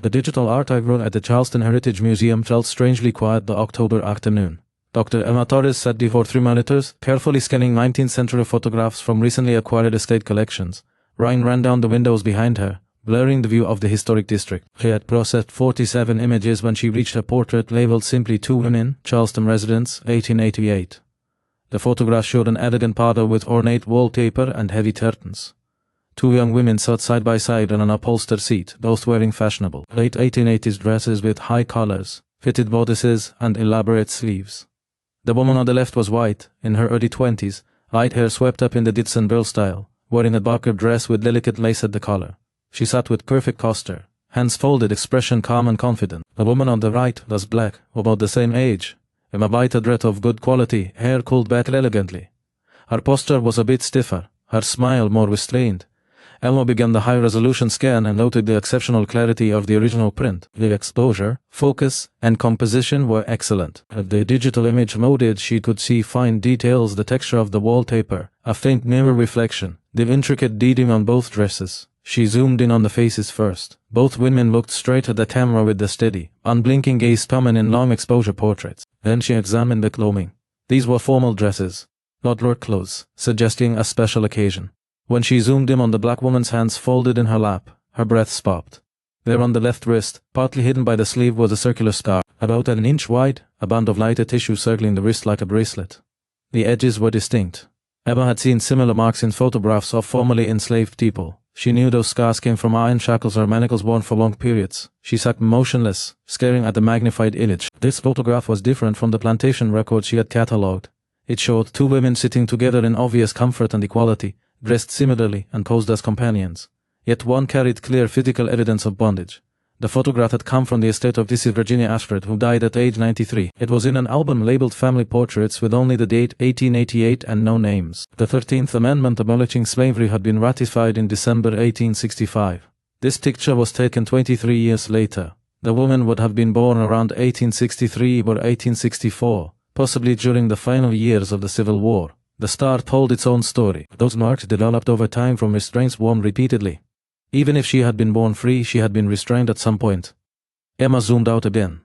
The digital archive room at the Charleston Heritage Museum felt strangely quiet the October afternoon. Dr. Emma Torres sat before 3 monitors, carefully scanning 19th century photographs from recently acquired estate collections. Rain ran down the windows behind her, blurring the view of the historic district. She had processed 47 images when she reached a portrait labeled simply 2 women, Charleston residents, 1888. The photograph showed an elegant parlor with ornate wallpaper and heavy curtains. 2 young women sat side by side on an upholstered seat, both wearing fashionable, late 1880s dresses with high collars, fitted bodices, and elaborate sleeves. The woman on the left was white, in her early 20s, light hair swept up in the Ditson Brill style, wearing a darker dress with delicate lace at the collar. She sat with perfect posture, hands folded, expression calm and confident. The woman on the right was black, about the same age, in a brighter dress of good quality, hair cooled back elegantly. Her posture was a bit stiffer, her smile more restrained. Elmo began the high-resolution scan and noted the exceptional clarity of the original print. The exposure, focus, and composition were excellent. As the digital image molded, she could see fine details, the texture of the wallpaper, a faint mirror reflection, the intricate detailing on both dresses. She zoomed in on the faces first. Both women looked straight at the camera with the steady, unblinking gaze common in long exposure portraits. Then she examined the clothing. These were formal dresses, not work clothes, suggesting a special occasion. When she zoomed in on the black woman's hands folded in her lap, her breath stopped. There on the left wrist, partly hidden by the sleeve, was a circular scar, about an inch wide, a band of lighter tissue circling the wrist like a bracelet. The edges were distinct. Emma had seen similar marks in photographs of formerly enslaved people. She knew those scars came from iron shackles or manacles worn for long periods. She sat motionless, staring at the magnified image. This photograph was different from the plantation records she had catalogued. It showed 2 women sitting together in obvious comfort and equality, dressed similarly and posed as companions. Yet one carried clear physical evidence of bondage. The photograph had come from the estate of Mrs. Virginia Ashford, who died at age 93. It was in an album labeled Family Portraits with only the date 1888 and no names. The 13th Amendment abolishing slavery had been ratified in December 1865. This picture was taken 23 years later. The woman would have been born around 1863 or 1864, possibly during the final years of the Civil War. The star told its own story. Those marks developed over time from restraints worn repeatedly. Even if she had been born free, she had been restrained at some point. Emma zoomed out again.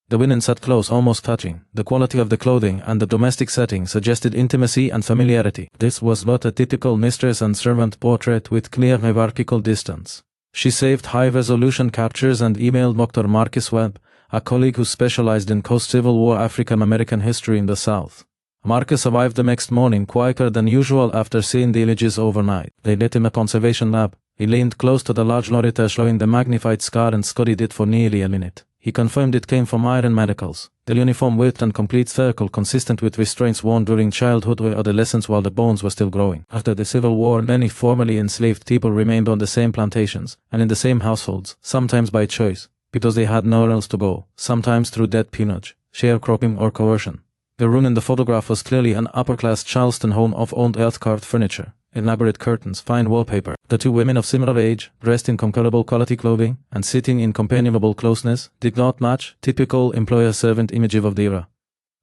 The women sat close, almost touching. The quality of the clothing and the domestic setting suggested intimacy and familiarity. This was not a typical mistress and servant portrait with clear hierarchical distance. She saved high-resolution captures and emailed Dr. Marcus Webb, a colleague who specialized in post-Civil War African-American history in the South. Marcus arrived the next morning quieter than usual after seeing the images overnight. They let him a conservation lab. He leaned close to the large monitor showing the magnified scar and studied it for nearly a minute. He confirmed it came from iron manacles. The uniform width and complete circle consistent with restraints worn during childhood or adolescence while the bones were still growing. After the Civil War, many formerly enslaved people remained on the same plantations and in the same households, sometimes by choice, because they had nowhere else to go, sometimes through debt peonage, sharecropping or coercion. The room in the photograph was clearly an upper-class Charleston home of owned earth-carved furniture, elaborate curtains, fine wallpaper. The 2 women of similar age, dressed in comparable quality clothing, and sitting in companionable closeness, did not match typical employer-servant image of the era.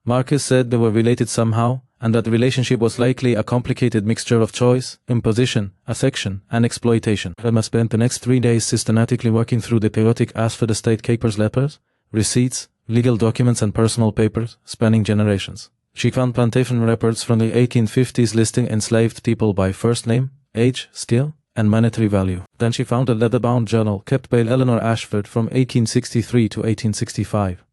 Marcus said they were related somehow, and that the relationship was likely a complicated mixture of choice, imposition, affection, and exploitation. Emma spent the next 3 days systematically working through the chaotic Ashford estate capers, letters, receipts, legal documents and personal papers, spanning generations. She found plantation records from the 1850s listing enslaved people by first name, age, skill, and monetary value. Then she found a leather-bound journal kept by Eleanor Ashford from 1863 to 1865.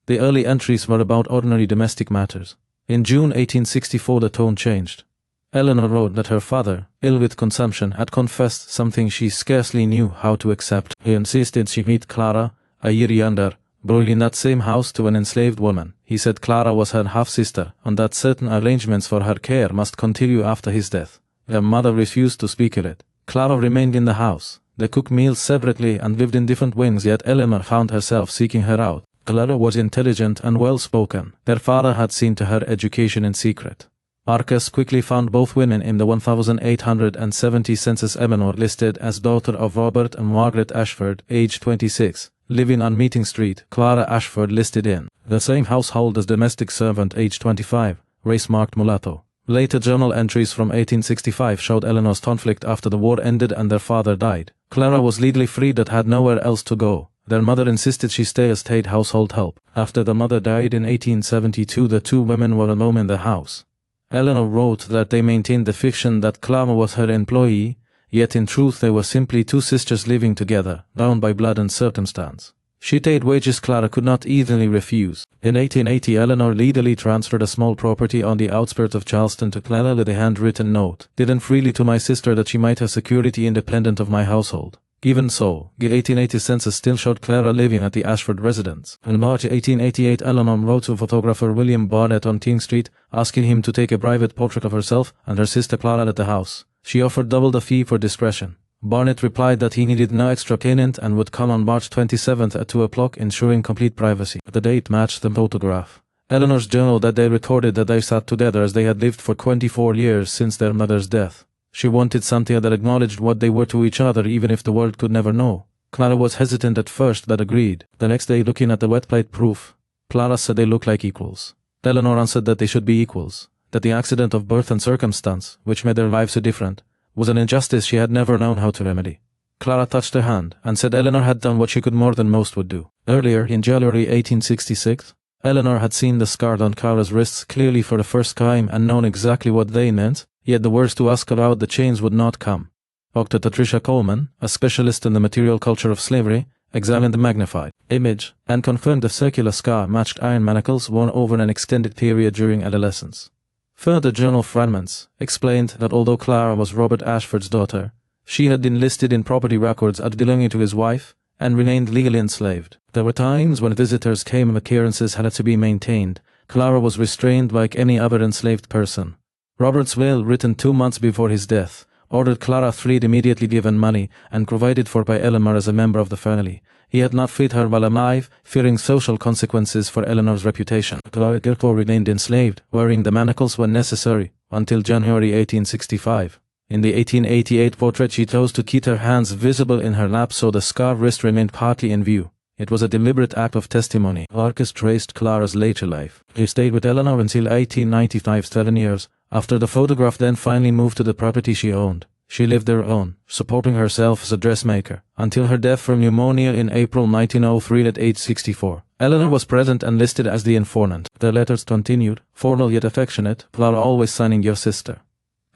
The early entries were about ordinary domestic matters. In June 1864 the tone changed. Eleanor wrote that her father, ill with consumption, had confessed something she scarcely knew how to accept. He insisted she meet Clara, a year younger, born in that same house to an enslaved woman. He said Clara was her half-sister, and that certain arrangements for her care must continue after his death. Her mother refused to speak of it. Clara remained in the house. They cooked meals separately and lived in different wings, yet Eleanor found herself seeking her out. Clara was intelligent and well-spoken. Their father had seen to her education in secret. Marcus quickly found both women in the 1870 census. Eleanor listed as daughter of Robert and Margaret Ashford, age 26. Living on Meeting Street. Clara Ashford listed in the same household as domestic servant, age 25, race-marked mulatto. Later journal entries from 1865 showed Eleanor's conflict after the war ended and their father died. Clara was legally free but had nowhere else to go, Their mother insisted she stay as state household help. After the mother died in 1872, the two women were alone in the house. Eleanor wrote that they maintained the fiction that Clara was her employee, yet in truth they were simply two sisters living together, bound by blood and circumstance. She paid wages Clara could not easily refuse. In 1880, Eleanor legally transferred a small property on the outskirts of Charleston to Clara with a handwritten note, given freely to my sister that she might have security independent of my household. Even so, the 1880 census still showed Clara living at the Ashford residence. In March 1888, Eleanor wrote to photographer William Barnett on King Street, asking him to take a private portrait of herself and her sister Clara at the house. She offered double the fee for discretion. Barnett replied that he needed no extra payment and would come on March 27th at 2 o'clock, ensuring complete privacy. The date matched the photograph. Eleanor's journal that they recorded that they sat together as they had lived for 24 years since their mother's death. She wanted something that acknowledged what they were to each other, even if the world could never know. Clara was hesitant at first but agreed. The next day, looking at the wet plate proof, Clara said they look like equals. Eleanor answered that they should be equals, that the accident of birth and circumstance, which made their lives so different, was an injustice she had never known how to remedy. Clara touched her hand and said Eleanor had done what she could more than most would do. Earlier, in January 1866, Eleanor had seen the scar on Clara's wrists clearly for the first time and known exactly what they meant, yet the words to ask about the chains would not come. Dr. Patricia Coleman, a specialist in the material culture of slavery, examined the magnified image and confirmed the circular scar matched iron manacles worn over an extended period during adolescence. Further journal fragments explained that although Clara was Robert Ashford's daughter, she had been listed in property records as belonging to his wife and remained legally enslaved. There were times when visitors came and appearances had to be maintained. Clara was restrained like any other enslaved person. Robert's will, written 2 months before his death, ordered Clara freed, immediately given money, and provided for by Eleanor as a member of the family. He had not freed her while alive, fearing social consequences for Eleanor's reputation. Clara therefore remained enslaved, wearing the manacles when necessary, until January 1865. In the 1888 portrait, she chose to keep her hands visible in her lap so the scarred wrist remained partly in view. It was a deliberate act of testimony. Marcus traced Clara's later life. He stayed with Eleanor until 1895, 7 years. After the photograph then finally moved to the property she owned. She lived there alone, supporting herself as a dressmaker, until her death from pneumonia in April 1903 at age 64. Eleanor was present and listed as the informant. Their letters continued, formal yet affectionate, Clara always signing your sister.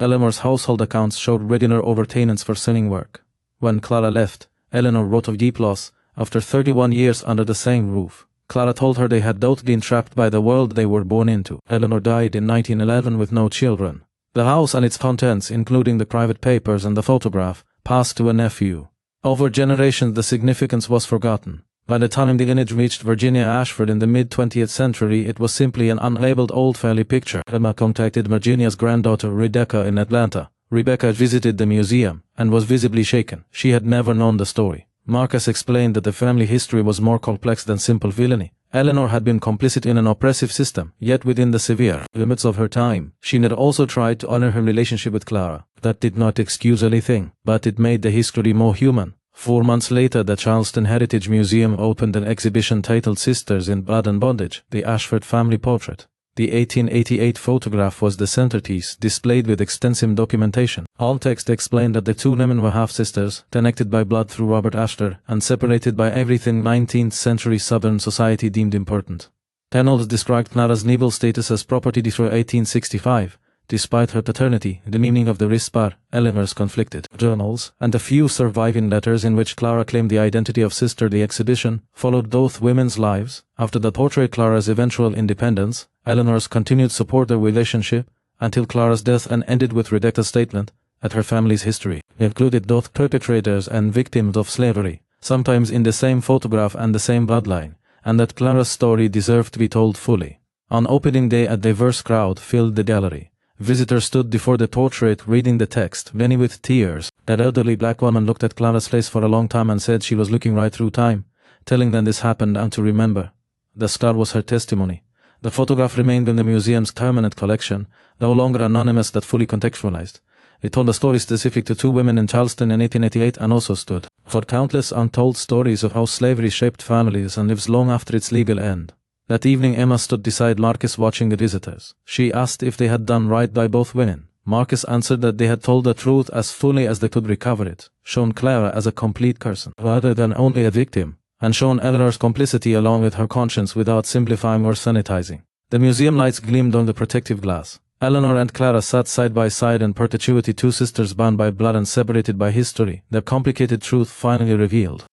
Eleanor's household accounts showed regular overpayments for selling work. When Clara left, Eleanor wrote of deep loss. After 31 years under the same roof, Clara told her they had both been trapped by the world they were born into. Eleanor died in 1911 with no children. The house and its contents, including the private papers and the photograph, passed to a nephew. Over generations the significance was forgotten. By the time the lineage reached Virginia Ashford in the mid-20th century, it was simply an unlabeled old family picture. Emma contacted Virginia's granddaughter Rebecca in Atlanta. Rebecca visited the museum and was visibly shaken. She had never known the story. Marcus explained that the family history was more complex than simple villainy. Eleanor had been complicit in an oppressive system, yet within the severe limits of her time. She had also tried to honor her relationship with Clara. That did not excuse anything, but it made the history more human. 4 months later, the Charleston Heritage Museum opened an exhibition titled Sisters in Blood and Bondage, the Ashford Family Portrait. The 1888 photograph was the centerpiece, displayed with extensive documentation. All text explained that the two women were half-sisters, connected by blood through Robert Ashford, and separated by everything 19th century Southern society deemed important. Reynolds described Clara's legal status as property through 1865. Despite her paternity, the meaning of the wrist bar, Eleanor's conflicted journals, and a few surviving letters in which Clara claimed the identity of sister. The exhibition followed both women's lives. After the portrait Clara's eventual independence, Eleanor's continued support their relationship, until Clara's death, and ended with Rebecca's statement at her family's history. It included both perpetrators and victims of slavery, sometimes in the same photograph and the same bloodline, and that Clara's story deserved to be told fully. On opening day, a diverse crowd filled the gallery. Visitors stood before the portrait reading the text, many with tears. That elderly black woman looked at Clara's face for a long time and said she was looking right through time, telling them this happened and to remember. The scar was her testimony. The photograph remained in the museum's permanent collection, no longer anonymous but fully contextualized. It told a story specific to two women in Charleston in 1888 and also stood for countless untold stories of how slavery shaped families and lives long after its legal end. That evening Emma stood beside Marcus watching the visitors. She asked if they had done right by both women. Marcus answered that they had told the truth as fully as they could recover it, shown Clara as a complete person, rather than only a victim, and shown Eleanor's complicity along with her conscience without simplifying or sanitizing. The museum lights gleamed on the protective glass. Eleanor and Clara sat side by side in perpetuity, two sisters bound by blood and separated by history, their complicated truth finally revealed.